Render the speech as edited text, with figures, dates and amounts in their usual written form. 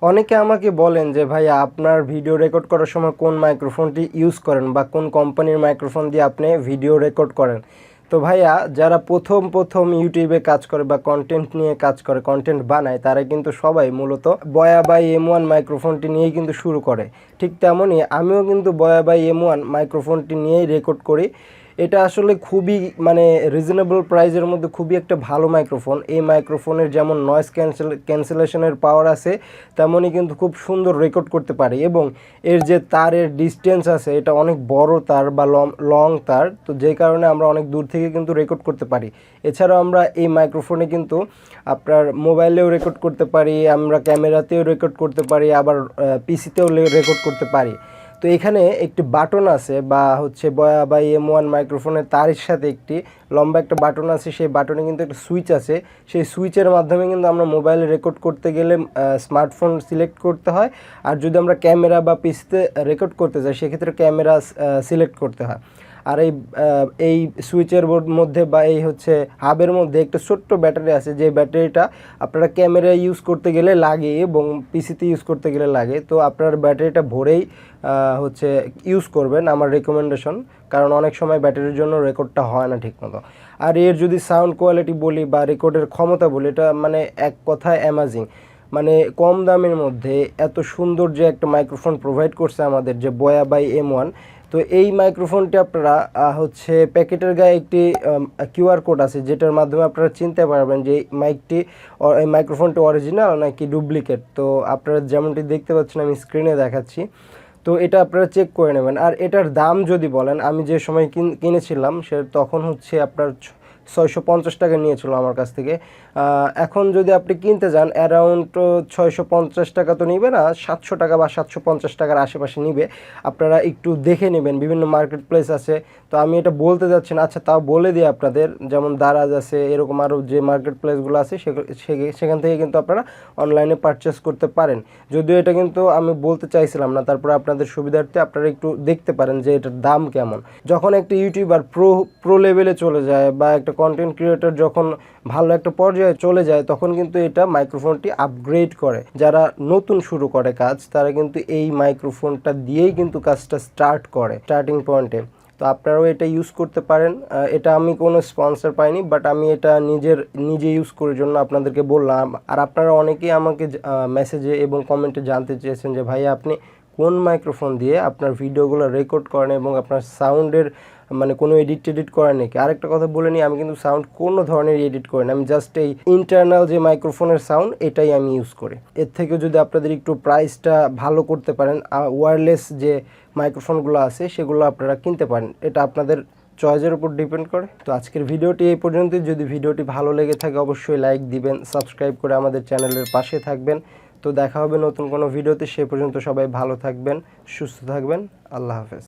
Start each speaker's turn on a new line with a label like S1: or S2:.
S1: অনেকে আমাকে বলেন যে ভাই আপনার ভিডিও রেকর্ড করার সময় কোন মাইক্রোফোনটি ইউজ করেন বা কোন কোম্পানির মাইক্রোফোন দিয়ে আপনি ভিডিও রেকর্ড করেন। তো ভাইয়া যারা প্রথম ইউটিউবে কাজ করে বা কন্টেন্ট নিয়ে কাজ করে, কন্টেন্ট বানায়, তারা কিন্তু সবাই মূলত বয়া বাই M1 মাইক্রোফোনটি নিয়েই কিন্তু শুরু করে। ঠিক তেমনই আমিও কিন্তু বয়া বাই M1 মাইক্রোফোনটি নিয়েই রেকর্ড করি। এটা আসলে খুবই রিজনেবল প্রাইসের মধ্যে খুবই একটা ভালো মাইক্রোফোন। এই মাইক্রোফোনের যেমন নয়েজ ক্যান্সেলেশনের পাওয়ার আছে, তেমনই কিন্তু খুব সুন্দর রেকর্ড করতে পারে এবং এর যে তারের ডিস্টেন্স আছে এটা অনেক বড় তার বা লং তার, তো যেই কারণে আমরা অনেক দূর থেকে কিন্তু রেকর্ড করতে পারি। এছাড়াও আমরা এই মাইক্রোফোনে কিন্তু আপনার মোবাইলেও রেকর্ড করতে পারি, আমরা ক্যামেরাতেও রেকর্ড করতে পারি, আবার পিসিতেও রেকর্ড করতে পারি। তো এখানে একটি বাটন আছে বা বয়া বাই M1 মাইক্রোফোনের তারের সাথে একটি লম্বা একটা বাটন আছে, সেই বাটনে কিন্তু একটা সুইচ আছে। সেই সুইচের মাধ্যমে কিন্তু আমরা মোবাইলে রেকর্ড করতে গেলে স্মার্টফোন সিলেক্ট করতে হয়, আর যদি আমরা ক্যামেরা বা পিসিতে রেকর্ড করতে চাই সেক্ষেত্রে ক্যামেরা সিলেক্ট করতে হয়। আর এই সুইচের মধ্যে বা এই হাবের মধ্যে একটা ছোট্ট ব্যাটারি আছে, যে ব্যাটারিটা আপনারা ক্যামেরায় ইউজ করতে গেলে লাগে এবং পিসিতে ইউজ করতে গেলে লাগে। তো আপনার ব্যাটারিটা ভরেই ইউজ করবেন আমার রেকমেন্ডেশন, কারণ অনেক সময় ব্যাটারির জন্য রেকর্ডটা হয় না ঠিকমতো। আর এর যদি সাউন্ড কোয়ালিটি বলি বা রেকর্ডের ক্ষমতা বলি, এটা এক কথায় অ্যামাজিং। কম দামের মধ্যে এত সুন্দর যে একটা মাইক্রোফোন প্রোভাইড করছে আমাদের যে বয়া বাই M1। তো এই মাইক্রোফোনটি আপনারা প্যাকেটের গায়ে একটি QR কোড আছে, যেটার মাধ্যমে আপনারা চিনতে পারবেন যে এই মাইক্রোফোনটি অরিজিনাল নাকি ডুপ্লিকেট। তো আপনারা যেমনটি দেখতে পাচ্ছেন আমি স্ক্রিনে দেখাচ্ছি, তো এটা আপনারা চেক করে নেবেন। আর এটার দাম যদি বলেন, আমি যে সময় কিনেছিলাম সে তখন আপনার 650 টাকা নিয়েছিল আমার কাছ থেকে। এখন যদি আপনি কিনতে যান অ্যারাউন্ড 650 টাকা তো নিবে না, 700 টাকা বা 750 টাকার আশেপাশে নিবে। আপনারা একটু দেখে নেবেন, বিভিন্ন মার্কেট প্লেস আছে। তো আমি এটা বলতে যাচ্ছি না, আচ্ছা তাও বলে দিই আপনাদের, যেমন দারাজ আছে, এরকম আরও যে মার্কেট প্লেসগুলো আছে সেখান থেকে কিন্তু আপনারা অনলাইনে পারচেস করতে পারেন। যদিও এটা কিন্তু আমি বলতে চাইছিলাম না, তারপরে আপনাদের সুবিধার্থে আপনারা একটু দেখতে পারেন যে এটার দাম কেমন। যখন একটা ইউটিউবার প্রো লেভেলে চলে যায় বা একটা কন্টেন্ট ক্রিয়েটর যখন ভালো একটা পর্যায়ে চলে যায়, তখন কিন্তু এটা মাইক্রোফোনটি আপগ্রেড করে। যারা নতুন শুরু করে কাজ, তারা কিন্তু এই মাইক্রোফোনটা দিয়েই কিন্তু কাজটা স্টার্ট করে স্টার্টিং পয়েন্টে। তো আপনারাও এটা ইউজ করতে পারেন। এটা আমি কোনো স্পন্সর পাইনি, বাট আমি এটা নিজে ইউজ করার জন্য আপনাদেরকে বললাম। আর আপনারা অনেকেই আমাকে মেসেজে এবং কমেন্টে জানতে চেয়েছেন যে ভাইয়া আপনি কোন মাইক্রোফোন দিয়ে আপনার ভিডিওগুলো রেকর্ড করেন এবং আপনার সাউন্ডের কোনো এডিট করেন নাকি। আরেকটা কথা বলে নিই, আমি কিন্তু সাউন্ড কোনো ধরনের এডিট করি না, আমি জাস্ট এই ইন্টারনাল যে মাইক্রোফোনের সাউন্ড এটাই আমি ইউজ করি। এর থেকে যদি আপনাদের একটু প্রাইসটা ভালো করতে পারেন, ওয়্যারলেস যে মাইক্রোফোনগুলো আছে সেগুলো আপনারা কিনতে পারেন, এটা আপনাদের চয়েসের উপর ডিপেন্ড করে। তো আজকের ভিডিওটি এই পর্যন্তই। যদি ভিডিওটি ভালো লেগে থাকে অবশ্যই লাইক দিবেন, সাবস্ক্রাইব করে আমাদের চ্যানেলের পাশে থাকবেন। তো দেখা হবে নতুন কোনো ভিডিওতে, সে পর্যন্ত সবাই ভালো থাকবেন, সুস্থ থাকবেন। আল্লাহ হাফেজ।